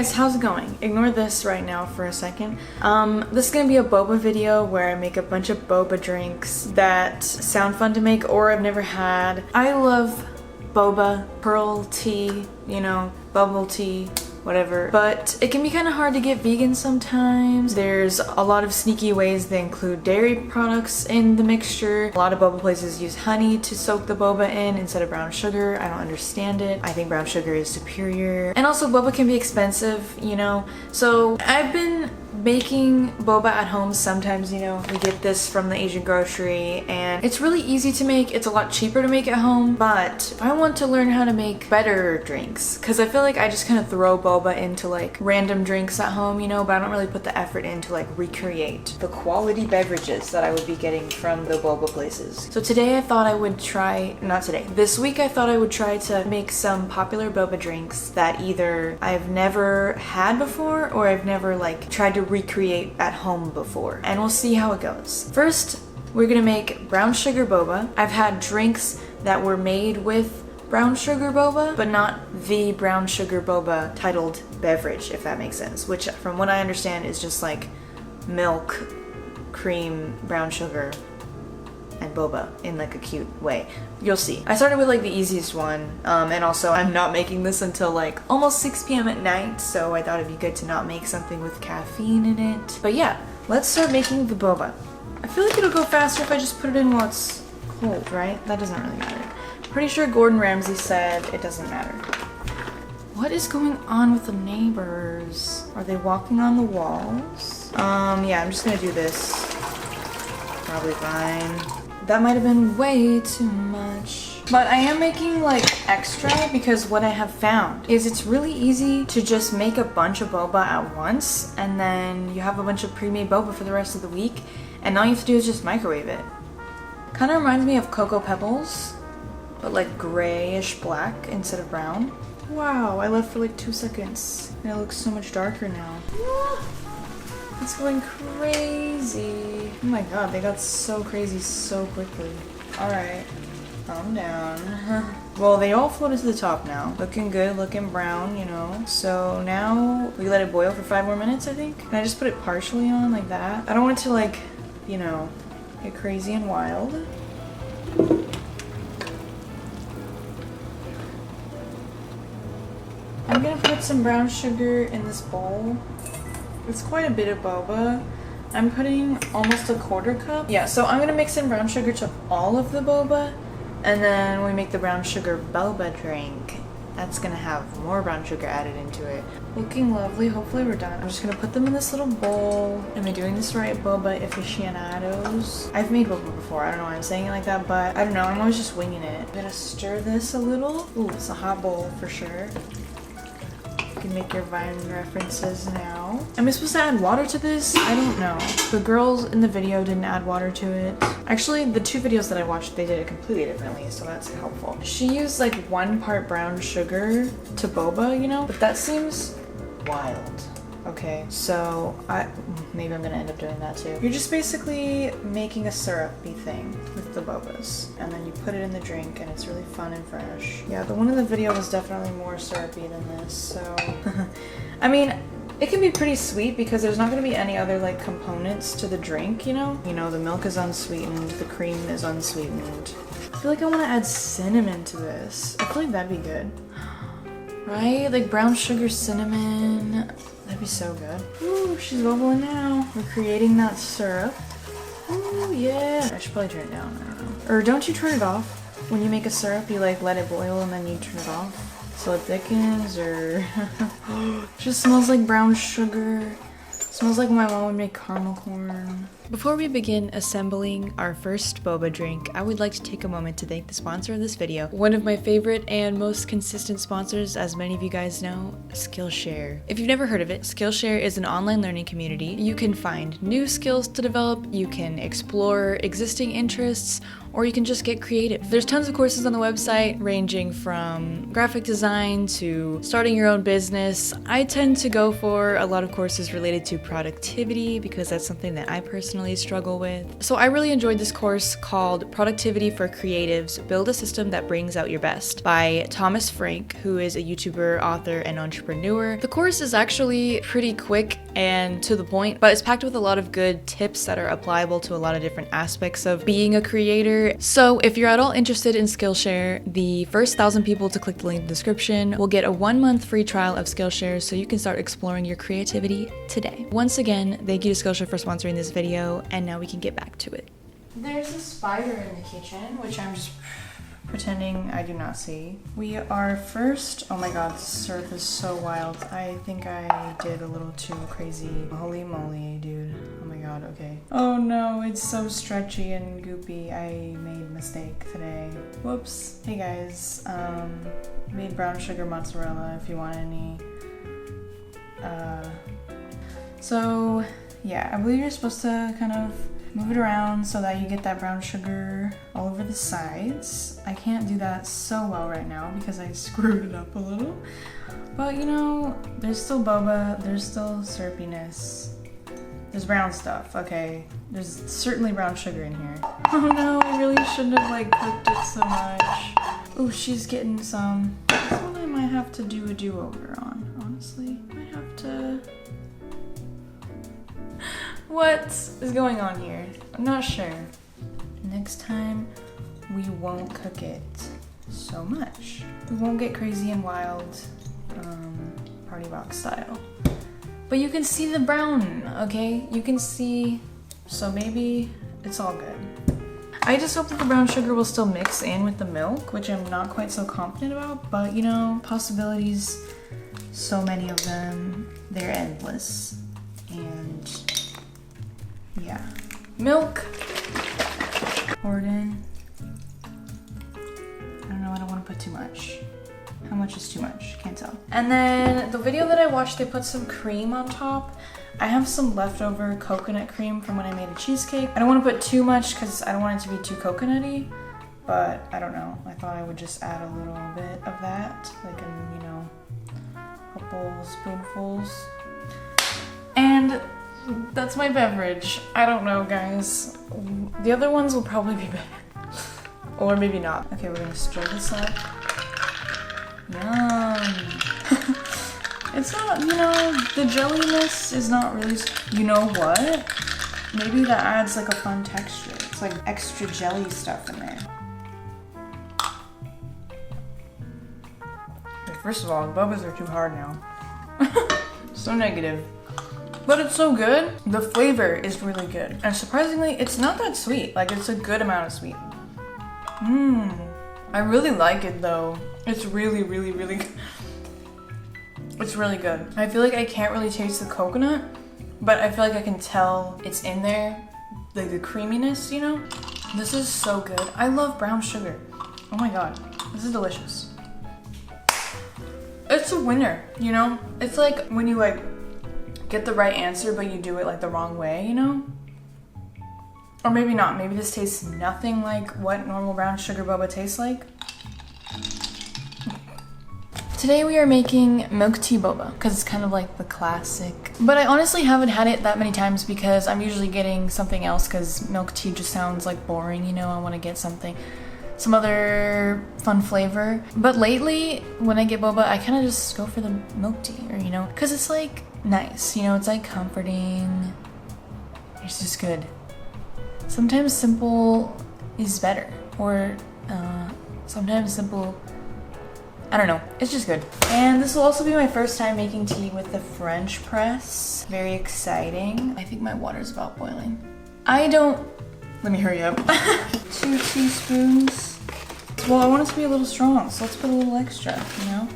guys, how's it going? Ignore this right now for a second. This is gonna be a boba video where I make a bunch of boba drinks that sound fun to make or I've never had. I love boba, pearl tea, you know, bubble tea, whatever. But it can be kind of hard to get vegan sometimes. There's a lot of sneaky ways they include dairy products in the mixture. A lot of boba places use honey to soak the boba in instead of brown sugar. I don't understand it. I think brown sugar is superior. And also boba can be expensive, you know. So I've been making boba at home sometimes, you know. We get this from the Asian grocery and it's really easy to make. It's a lot cheaper to make at home, but I want to learn how to make better drinks because I feel like I just kind of throw boba into like random drinks at home, you know, but I don't really put the effort in to like recreate the quality beverages that I would be getting from the boba places. So today I thought I would try, not today, this week I thought I would try to make some popular boba drinks that either I've never had before or I've never like tried to recreate at home before, and we'll see how it goes. First, we're gonna make brown sugar boba. I've had drinks that were made with brown sugar boba, but not the brown sugar boba titled beverage, if that makes sense, which from what I understand is just like milk, cream, brown sugar, and boba in like a cute way. You'll see. I started with like the easiest one, and also I'm not making this until like almost 6 p.m. at night, so I thought it'd be good to not make something with caffeine in it. But yeah, let's start making the boba. I feel like it'll go faster if I just put it in while it's cold, right? That doesn't really matter. Pretty sure Gordon Ramsay said it doesn't matter. What is going on with the neighbors? Are they walking on the walls? Yeah, I'm just gonna do this. Probably fine. That might have been way too much. But I am making like extra because what I have found is it's really easy to just make a bunch of boba at once and then you have a bunch of pre-made boba for the rest of the week and all you have to do is just microwave it. Kind of reminds me of Cocoa Pebbles, but like grayish black instead of brown. Wow, I left for like 2 seconds and it looks so much darker now. It's going crazy. Oh my god, they got so crazy so quickly. Alright, calm down. Well, they all floated to the top now. Looking good, looking brown, you know. So now we let it boil for 5 more minutes, I think. And I just put it partially on like that. I don't want it to like, you know, get crazy and wild. I'm gonna put some brown sugar in this bowl. It's quite a bit of boba. I'm putting almost a 1/4 cup. Yeah, so I'm gonna mix in brown sugar to all of the boba, and then when we make the brown sugar boba drink, that's gonna have more brown sugar added into it. Looking lovely. Hopefully we're done. I'm just gonna put them in this little bowl. Am I doing this right, boba aficionados? I've made boba before. I don't know why I'm saying it like that, but I don't know. I'm always just winging it. I'm gonna stir this a little. Ooh, it's a hot bowl for sure. You can make your Vine references now. Am I supposed to add water to this? I don't know. The girls in the video didn't add water to it. Actually, the 2 videos that I watched, they did it completely differently, so that's helpful. She used like 1 part brown sugar to boba, you know? But that seems wild. Okay, so maybe I'm gonna end up doing that too. You're just basically making a syrupy thing with the bobas, and then you put it in the drink, and it's really fun and fresh. Yeah, the one in the video was definitely more syrupy than this, so I mean, it can be pretty sweet because there's not gonna be any other like components to the drink, you know? You know, the milk is unsweetened, the cream is unsweetened. I feel like I want to add cinnamon to this. I feel like that'd be good. Right? Like brown sugar cinnamon. That'd be so good. Ooh, she's bubbling now. We're creating that syrup. Ooh, yeah. I should probably turn it down. I don't know. Or don't you turn it off? When you make a syrup, you like let it boil and then you turn it off so it thickens, or it just smells like brown sugar. Smells like my mom would make caramel corn. Before we begin assembling our first boba drink, I would like to take a moment to thank the sponsor of this video. One of my favorite and most consistent sponsors, as many of you guys know, Skillshare. If you've never heard of it, Skillshare is an online learning community. You can find new skills to develop, you can explore existing interests, or you can just get creative. There's tons of courses on the website ranging from graphic design to starting your own business. I tend to go for a lot of courses related to productivity because that's something that I personally personally struggle with. So I really enjoyed this course called Productivity for Creatives, Build a System That Brings Out Your Best by Thomas Frank, who is a YouTuber, author, and entrepreneur. The course is actually pretty quick and to the point, but it's packed with a lot of good tips that are applicable to a lot of different aspects of being a creator. So if you're at all interested in Skillshare, the first 1,000 people to click the link in the description will get a 1-month free trial of Skillshare so you can start exploring your creativity today. Once again, thank you to Skillshare for sponsoring this video, and now we can get back to it. There's a spider in the kitchen, which I'm just pretending I do not see. We are first, oh my god, this surf is so wild. I think I did a little too crazy. Holy moly, dude. Oh my god, okay. Oh no, it's so stretchy and goopy. I made a mistake today. Whoops. Hey guys, made brown sugar mozzarella if you want any. So yeah, I believe you're supposed to kind of move it around so that you get that brown sugar all over the sides. I can't do that so well right now because I screwed it up a little. But you know, there's still boba, there's still syrupiness. There's brown stuff, okay. There's certainly brown sugar in here. Oh no, I really shouldn't have like cooked it so much. Oh, she's getting some. This one I might have to do a do-over on, honestly. I might have to... What is going on here? I'm not sure. Next time, we won't cook it so much. We won't get crazy and wild, party box style. But you can see the brown, okay? You can see, so maybe it's all good. I just hope that the brown sugar will still mix in with the milk, which I'm not quite so confident about, but you know, possibilities, so many of them, they're endless. And yeah. Milk. Pour it in. I don't know, I don't want to put too much. How much is too much? Can't tell. And then the video that I watched, they put some cream on top. I have some leftover coconut cream from when I made a cheesecake. I don't want to put too much because I don't want it to be too coconutty, but I don't know. I thought I would just add a little bit of that, like in, you know, a couple spoonfuls. And that's my beverage. I don't know, guys. The other ones will probably be better. Or maybe not. Okay, we're gonna stir this up. Yum. It's not, you know, the jelliness is not really, you know what? Maybe that adds like a fun texture. It's like extra jelly stuff in there. Okay, first of all, the bobas are too hard now. So negative. But it's so good. The flavor is really good. And surprisingly, it's not that sweet. Like, it's a good amount of sweet. I really like it though. It's really, really, really good. It's really good. I feel like I can't really taste the coconut, but I feel like I can tell it's in there. Like the creaminess, you know? This is so good. I love brown sugar. Oh my god. This is delicious. It's a winner, you know? It's like when you like get the right answer, but you do it like the wrong way, you know? Or maybe not. Maybe this tastes nothing like what normal brown sugar boba tastes like. Today we are making milk tea boba because it's kind of like the classic. But I honestly haven't had it that many times because I'm usually getting something else because milk tea just sounds like boring, you know? I want to get something, some other fun flavor. But lately, when I get boba, I kind of just go for the milk tea, or you know, because it's like nice, you know, it's like comforting. It's just good. Sometimes simple is better, or sometimes simple, I don't know, it's just good. And this will also be my first time making tea with the French press. Very exciting. I think my water's about boiling. Let me hurry up. 2 teaspoons. Well, I want it to be a little strong, so let's put a little extra, you know?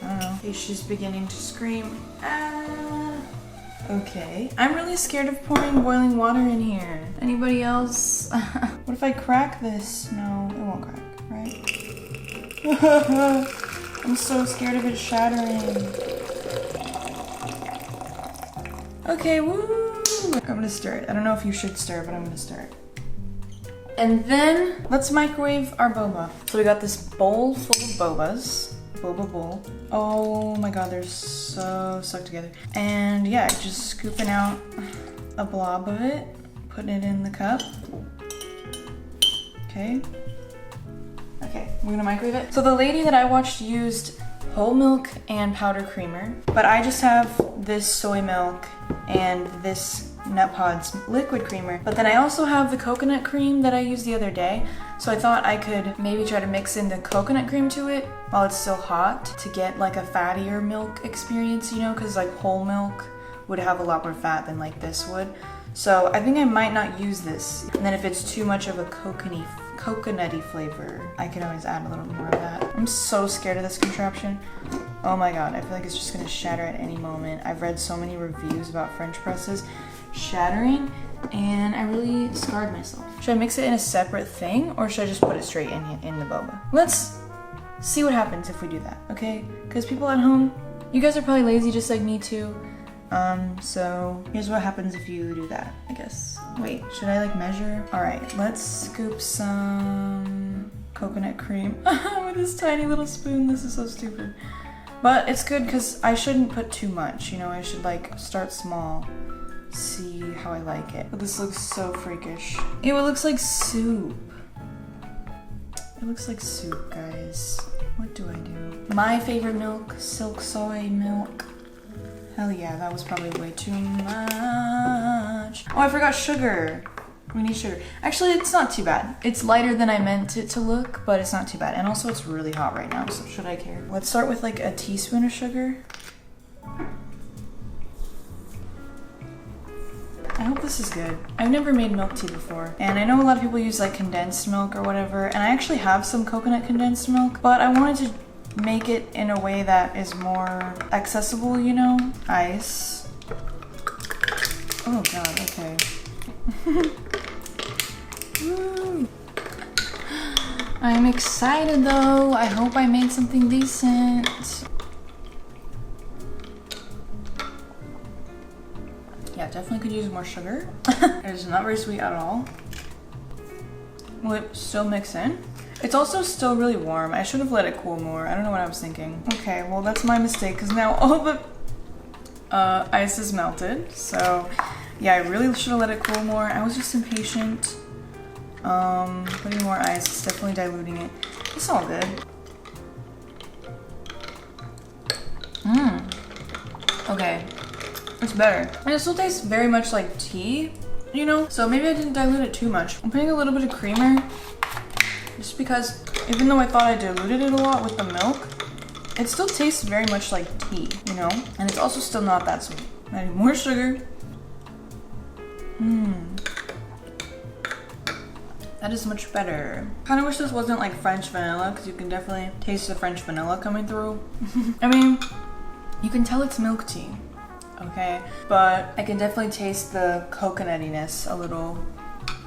I don't know. Okay, she's beginning to scream. Okay. I'm really scared of pouring boiling water in here. Anybody else? What if I crack this? No, it won't crack, right? I'm so scared of it shattering. Okay, woo! I'm gonna stir it. I don't know if you should stir, but I'm gonna stir it. And then let's microwave our boba. So we got this bowl full of bobas. Boba bowl. Oh my god, they're so stuck together. And yeah, just scooping out a blob of it, putting it in the cup. Okay. Okay, we're gonna microwave it. So the lady that I watched used whole milk and powder creamer, but I just have this soy milk and this Nut Pods liquid creamer. But then I also have the coconut cream that I used the other day. So I thought I could maybe try to mix in the coconut cream to it while it's still hot to get like a fattier milk experience, you know, because like whole milk would have a lot more fat than like this would. So I think I might not use this. And then if it's too much of a coconutty flavor, I can always add a little more of that. I'm so scared of this contraption. Oh my god, I feel like it's just gonna shatter at any moment. I've read so many reviews about French presses shattering, and I really scarred myself. Should I mix it in a separate thing, or should I just put it straight in the boba? Let's see what happens if we do that, okay? Because people at home, you guys are probably lazy just like me too. So here's what happens if you do that, I guess. Wait, should I like measure? All right, let's scoop some coconut cream with this tiny little spoon. This is so stupid. But it's good because I shouldn't put too much, you know, I should like start small, see how I like it. But this looks so freakish. Ew, it looks like soup. It looks like soup, guys. What do I do? My favorite milk, silk soy milk. Hell yeah, that was probably way too much. Oh, I forgot sugar. We need sugar. Actually, it's not too bad. It's lighter than I meant it to look, but it's not too bad. And also it's really hot right now, so should I care? Let's start with like a teaspoon of sugar. I hope this is good. I've never made milk tea before. And I know a lot of people use like condensed milk or whatever, and I actually have some coconut condensed milk, but I wanted to make it in a way that is more accessible, you know? Ice. Oh god, okay. Woo. I'm excited though. I hope I made something decent. Yeah, definitely could use more sugar. It's not very sweet at all. Will it still mix in? It's also still really warm. I should have let it cool more. I don't know what I was thinking. Okay, well that's my mistake because now all the ice is melted. So yeah, I really should have let it cool more. I was just impatient. Putting more ice, it's definitely diluting it. It's all good. Okay, it's better. And it still tastes very much like tea, you know? So maybe I didn't dilute it too much. I'm putting a little bit of creamer just because even though I thought I diluted it a lot with the milk, it still tastes very much like tea, you know? And it's also still not that sweet. I need more sugar. That is much better. Kind of wish this wasn't like French vanilla because you can definitely taste the French vanilla coming through. I mean, you can tell it's milk tea, okay? But I can definitely taste the coconutiness a little.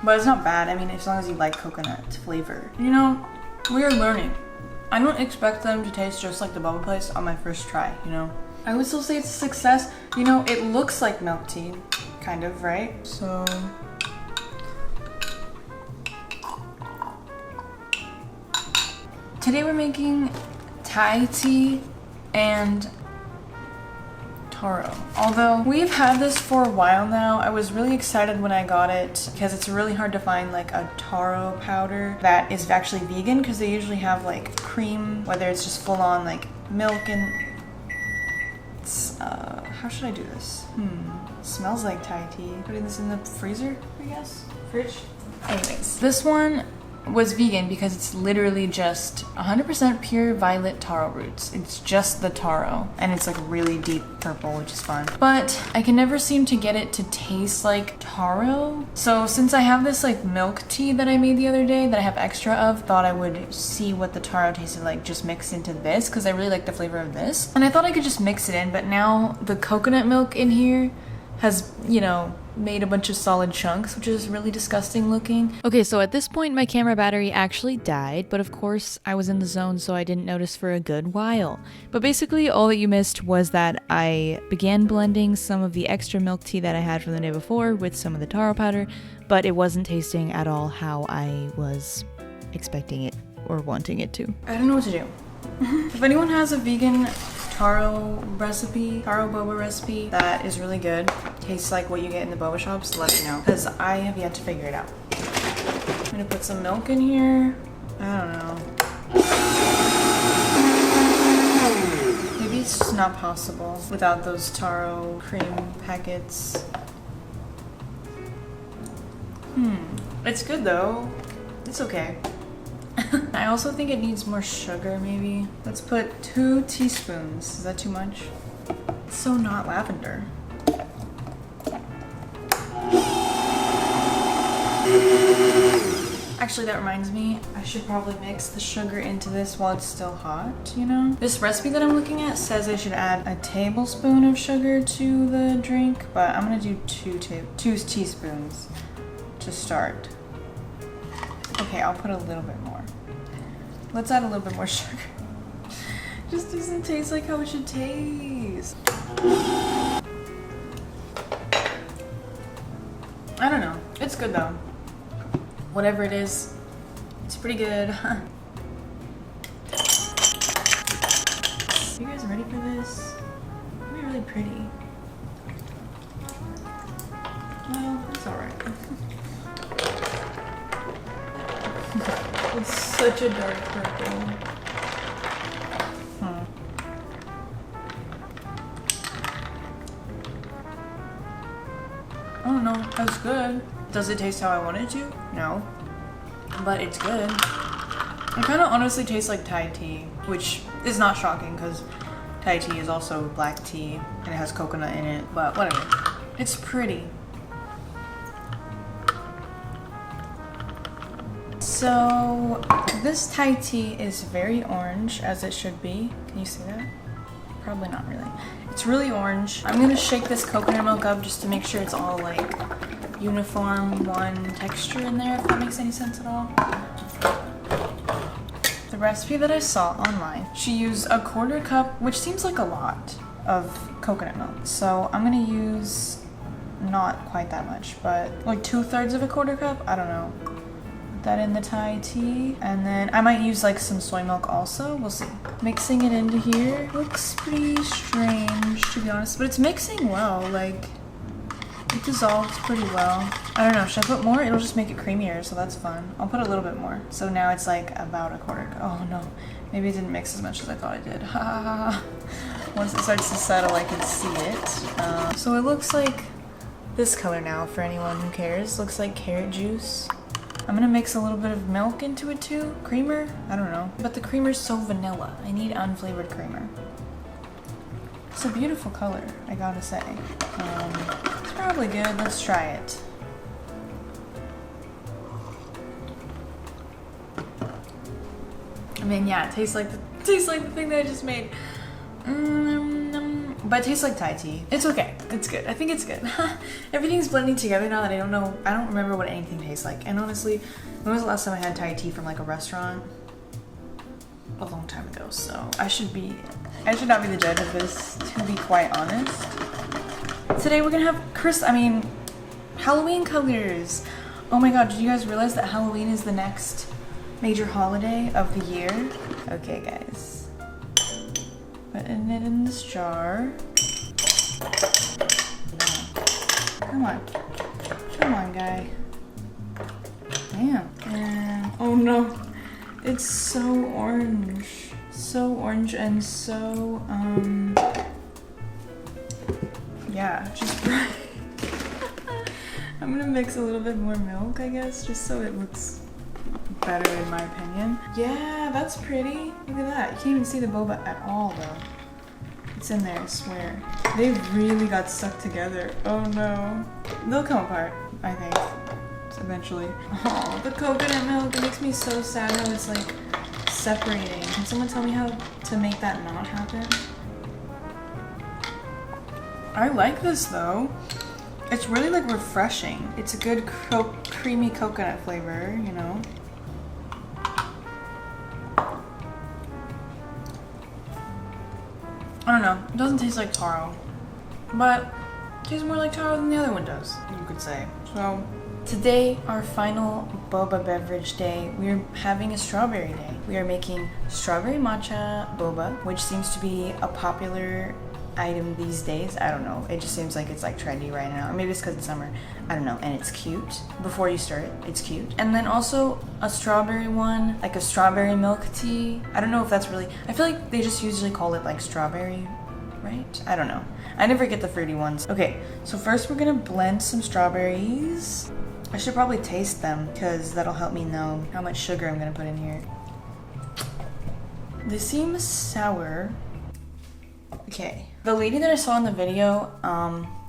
But it's not bad. I mean, as long as you like coconut flavor. You know, we are learning. I don't expect them to taste just like the boba place on my first try, you know? I would still say it's a success. You know, it looks like milk tea, kind of, right? So today we're making Thai tea and taro. Although we've had this for a while now, I was really excited when I got it because it's really hard to find like a taro powder that is actually vegan because they usually have like cream, whether it's just full on like milk and how should I do this? It smells like Thai tea. Putting this in the freezer, I guess? Fridge? Anyways, this one was vegan because it's literally just 100% pure violet taro roots. It's just the taro and it's like really deep purple, which is fun. But I can never seem to get it to taste like taro. So since I have this like milk tea that I made the other day that I have extra of, thought I would see what the taro tasted like just mix into this because I really like the flavor of this. And I thought I could just mix it in, but now the coconut milk in here has, you know, made a bunch of solid chunks, which is really disgusting looking. Okay, so at this point my camera battery actually died, but of course I was in the zone so I didn't notice for a good while. But basically all that you missed was that I began blending some of the extra milk tea that I had from the day before with some of the taro powder, but it wasn't tasting at all how I was expecting it or wanting it to. I don't know what to do. If anyone has a vegan taro boba recipe that is really good, tastes like what you get in the boba shops, let me know, because I have yet to figure it out. I'm gonna put some milk in here. I don't know. Maybe it's just not possible without those taro cream packets. It's good though. It's okay. I also think it needs more sugar maybe. Let's put 2 teaspoons. Is that too much? It's so not lavender. Actually, that reminds me, I should probably mix the sugar into this while it's still hot, you know? This recipe that I'm looking at says I should add a tablespoon of sugar to the drink, but I'm gonna do 2 teaspoons to start. Okay, I'll put a little bit more. Let's add a little bit more sugar. Just doesn't taste like how it should taste. I don't know. It's good though. Whatever it is, it's pretty good. You guys ready for this? It'll be really pretty. Well, it's alright. It's such a dark purple. I don't know, that's good. Does it taste how I want it to? No. But it's good. It kind of honestly tastes like Thai tea, which is not shocking because Thai tea is also black tea and it has coconut in it, but whatever. It's pretty. So this Thai tea is very orange, as it should be. Can you see that? Probably not really. It's really orange. I'm gonna shake this coconut milk up just to make sure it's all like uniform one texture in there, if that makes any sense at all. The recipe that I saw online, she used a 1/4 cup, which seems like a lot, of coconut milk. So I'm gonna use not quite that much, but like 2/3 of a 1/4 cup. I don't know. Put that in the Thai tea, and then I might use like some soy milk also. We'll see. Mixing it into here looks pretty strange, to be honest, but it's mixing well. Like, it dissolves pretty well. I don't know, should I put more? It'll just make it creamier, so that's fun. I'll put a little bit more. So now it's like about a 1/4 cup. Oh no, maybe it didn't mix as much as I thought it did. Ha ha ha. Once it starts to settle, I can see it. So it looks like this color now, for anyone who cares. Looks like carrot juice. I'm gonna mix a little bit of milk into it too. Creamer? I don't know. But the creamer's so vanilla. I need unflavored creamer. It's a beautiful color, I gotta say. It's probably good. Let's try it. I mean, yeah, it tastes like the thing that I just made. But it tastes like Thai tea. It's okay. It's good. I think it's good. Everything's blending together now that I don't remember what anything tastes like. And honestly, when was the last time I had Thai tea from like a restaurant? A long time ago. So I should not be the judge of this, to be quite honest. Today we're gonna have Halloween colors. Oh my god, did you guys realize that Halloween is the next major holiday of the year? Okay, guys. Putting it in this jar. Come on. Come on, guy. Damn. And, oh no. It's so orange. So orange and so, yeah, just bright. I'm gonna mix a little bit more milk, I guess, just so it looks better in my opinion. Yeah, that's pretty. Look at that. You can't even see the boba at all though. It's in there, I swear. They really got stuck together. Oh no. They'll come apart, I think, eventually. Oh, the coconut milk. It makes me so sad how it's like separating. Can someone tell me how to make that not happen? I like this though. It's really like refreshing. It's a good creamy coconut flavor, you know? I don't know, it doesn't taste like taro, but it tastes more like taro than the other one does, you could say. So today, our final boba beverage day, we're having a strawberry day. We are making strawberry matcha boba, which seems to be a popular item these days. I don't know. It just seems like it's like trendy right now. Or maybe it's because it's summer. I don't know. And it's cute. Before you stir it, it's cute. And then also a strawberry one, like a strawberry milk tea. I don't know if that's really, I feel like they just usually call it like strawberry, right? I don't know. I never get the fruity ones. Okay, so first we're gonna blend some strawberries. I should probably taste them because that'll help me know how much sugar I'm gonna put in here. They seem sour. Okay. The lady that I saw in the video,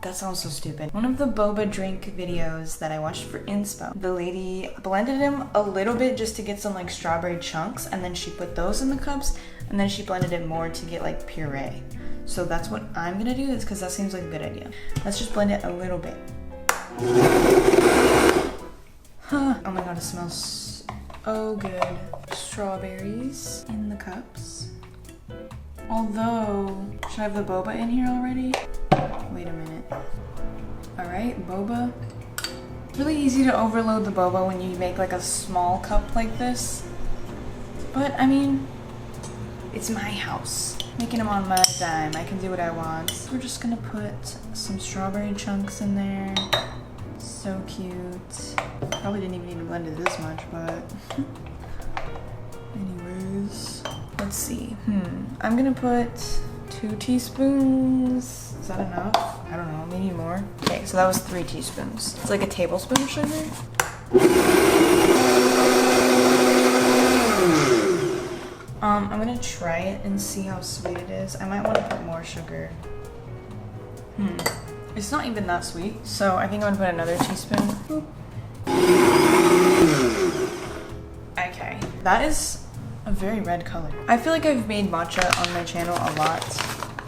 that sounds so stupid. One of the boba drink videos that I watched for inspo, the lady blended them a little bit just to get some like strawberry chunks, and then she put those in the cups, and then she blended it more to get like puree. So that's what I'm gonna do, is because that seems like a good idea. Let's just blend it a little bit. Huh. Oh my god, it smells so good. Strawberries in the cups. Although, should I have the boba in here already? Wait a minute. Alright, boba. It's really easy to overload the boba when you make like a small cup like this. But I mean, it's my house. Making them on my dime. I can do what I want. We're just gonna put some strawberry chunks in there. So cute. Probably didn't even need to blend it this much, but anyways. Let's see. I'm gonna put 2 teaspoons. Is that enough? I don't know, maybe more. Okay, so that was 3 teaspoons. It's like a tablespoon of sugar. I'm gonna try it and see how sweet it is. I might want to put more sugar. It's not even that sweet, so I think I'm gonna put another teaspoon. Boop. Okay, that is a very red color. I feel like I've made matcha on my channel a lot,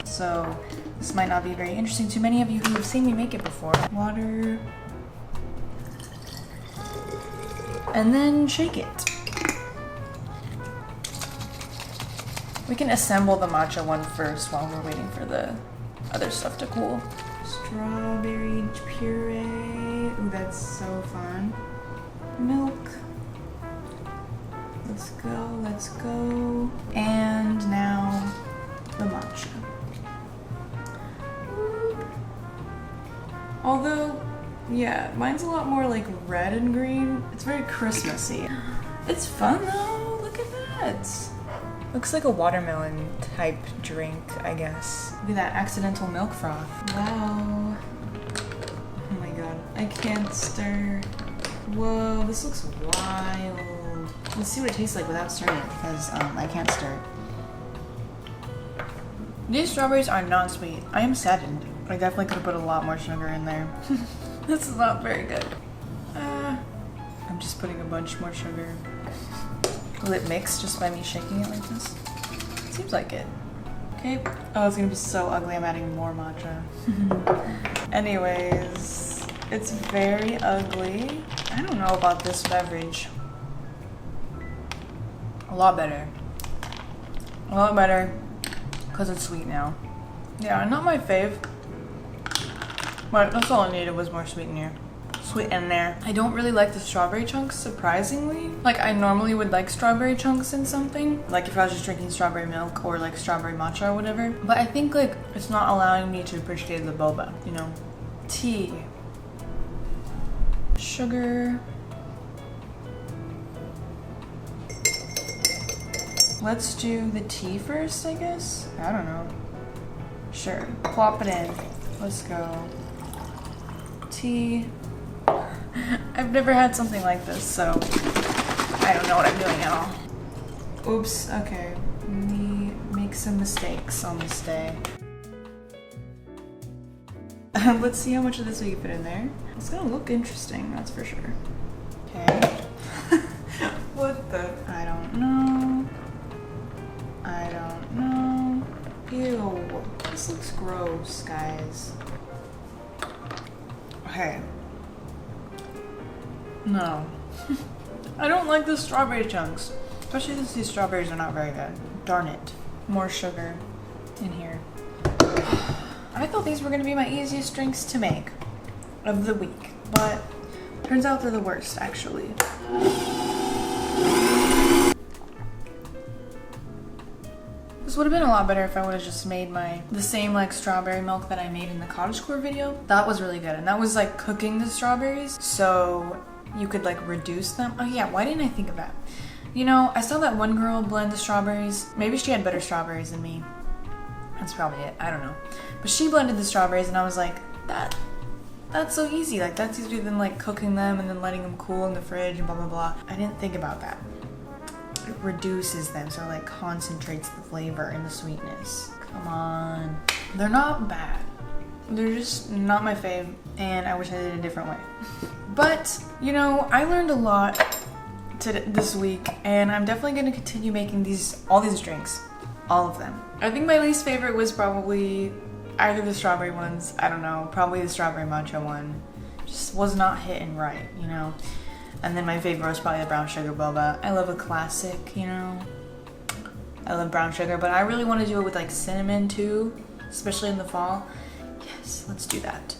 so this might not be very interesting to many of you who have seen me make it before. Water. And then shake it. We can assemble the matcha one first while we're waiting for the other stuff to cool. Strawberry puree. Ooh, that's so fun. Milk. Let's go, let's go. And now the matcha. Although, yeah, mine's a lot more like red and green. It's very Christmassy. It's fun though, look at that. Looks like a watermelon type drink, I guess. Look at that accidental milk froth. Wow. Oh my god, I can't stir. Whoa, this looks wild. Let's see what it tastes like without stirring it, because I can't stir it. These strawberries are not sweet. I am saddened. I definitely could have put a lot more sugar in there. This is not very good. I'm just putting a bunch more sugar. Will it mix just by me shaking it like this? Seems like it. Okay. Oh, it's gonna be so ugly. I'm adding more matcha. Anyways, it's very ugly. I don't know about this beverage. A lot better. A lot better because it's sweet now. Yeah, not my fave. But that's all I needed was more sweetener. Sweet in there. I don't really like the strawberry chunks, surprisingly. Like, I normally would like strawberry chunks in something. Like if I was just drinking strawberry milk or like strawberry matcha or whatever. But I think like it's not allowing me to appreciate the boba, you know? Tea. Sugar. Let's do the tea first, I guess? I don't know. Sure. Plop it in. Let's go. Tea. I've never had something like this, so I don't know what I'm doing at all. Oops, okay. Let me make some mistakes on this day. Let's see how much of this we can fit in there. It's gonna look interesting, that's for sure. Okay. What the? I don't know. I don't know. Ew. This looks gross, guys. Okay. No. I don't like the strawberry chunks. Especially since these strawberries are not very good. Darn it. More sugar in here. I thought these were going to be my easiest drinks to make of the week. But turns out they're the worst, actually. The This would have been a lot better if I would have just made the same like strawberry milk that I made in the cottagecore video. That was really good, and that was like cooking the strawberries so you could like reduce them. Oh yeah, why didn't I think of that? You know, I saw that one girl blend the strawberries. Maybe she had better strawberries than me. That's probably it, I don't know. But she blended the strawberries and I was like, that's so easy. Like that's easier than like cooking them and then letting them cool in the fridge and blah blah blah. I didn't think about that. It reduces them, so it like concentrates the flavor and the sweetness. Come on. They're not bad. They're just not my fave, and I wish I did it a different way. But, you know, I learned a lot this week, and I'm definitely going to continue making all these drinks. All of them. I think my least favorite was probably either the strawberry ones, I don't know, probably the strawberry matcha one. Just was not hitting right, you know. And then my favorite was probably the brown sugar boba. I love a classic, you know. I love brown sugar, but I really want to do it with like cinnamon too, especially in the fall. Yes, let's do that.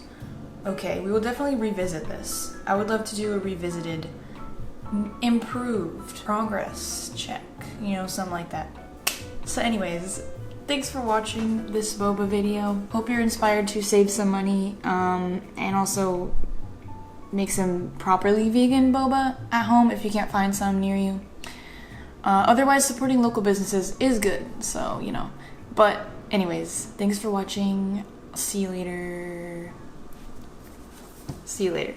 Okay, we will definitely revisit this. I would love to do a revisited, improved progress check, you know, something like that. So anyways, thanks for watching this boba video. Hope you're inspired to save some money and also make some properly vegan boba at home if you can't find some near you. Otherwise, supporting local businesses is good, so, you know. But anyways, thanks for watching. See you later. See you later.